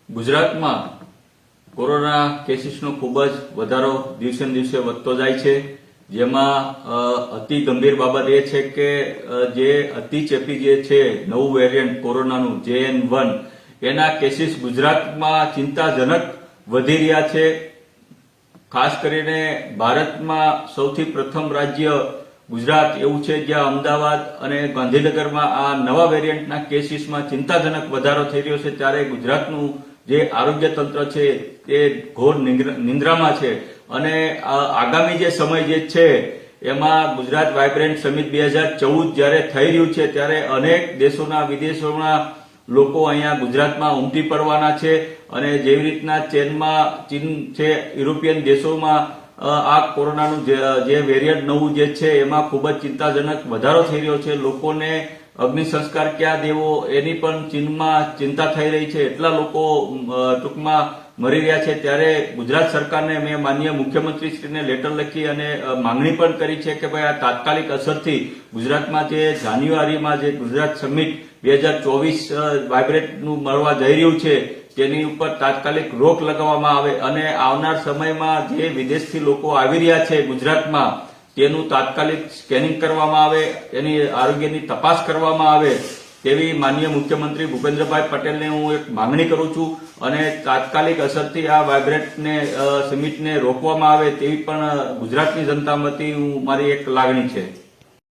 ગુજરાતમાં કોરોના કેસીસનો ખૂબ જ વધારો દિવસે ને દિવસે વધતો જાય છે, જેમાં અતિ ગંભીર બાબત એ છે કે જે અતિ ચેપી જે છે નવું વેરિયન્ટ કોરોનાનું JN1 એના કેસીસ ગુજરાતમાં ચિંતાજનક વધી રહ્યા છે. ખાસ કરીને ભારતમાં સૌથી પ્રથમ રાજ્ય ગુજરાત એવું છે જ્યાં અમદાવાદ અને ગાંધીનગરમાં આ નવા વેરિયન્ટના કેસીસમાં ચિંતાજનક વધારો થઈ રહ્યો છે. ત્યારે ગુજરાતનું જે આરોગ્ય તંત્ર છે તે ઘોર નિંદ્રામાં છે અને આગામી જે સમય જે છે એમાં ગુજરાત વાઇબ્રન્ટ સમિટ 2014 જ્યારે થઈ રહ્યું છે ત્યારે અનેક દેશોના વિદેશોના લોકો અહીંયા ગુજરાતમાં ઉમટી પડવાના છે અને જેવી રીતના ચીન છે, યુરોપિયન દેશોમાં આ કોરોનાનું જે વેરિયન્ટ નવું જે છે એમાં ખૂબ જ ચિંતાજનક વધારો થઈ રહ્યો છે. લોકોને અગ્નિ સંસ્કાર ક્યાં દેવો એની પણ ચીનમાં ચિંતા થઈ રહી છે. એટલા લોકો ટૂંકમાં મરી રહ્યા છે. ત્યારે ગુજરાત સરકારને મેં માનનીય મુખ્યમંત્રીશ્રીને લેટર લખી અને માંગણી પણ કરી છે કે ભાઈ આ તાત્કાલિક અસરથી ગુજરાતમાં જે જાન્યુઆરીમાં જે ગુજરાત સમિટ 2024 વાઇબ્રન્ટનું મળવા જઈ રહ્યું છે તેની ઉપર તાત્કાલિક રોક લગાવવામાં આવે અને આવનાર સમયમાં જે વિદેશથી લોકો આવી રહ્યા છે ગુજરાતમાં તેનું તાત્કાલિક સ્કેનિંગ કરવામાં આવે, એની આરોગ્યની તપાસ કરવામાં આવે તેવી માનનીય મુખ્યમંત્રી ભૂપેન્દ્રભાઈ પટેલને હું એક માંગણી કરું છું અને તાત્કાલિક અસરથી આ વાઇબ્રન્ટને સમિટને રોકવામાં આવે તેવી પણ ગુજરાતની જનતા વતી મારી એક લાગણી છે.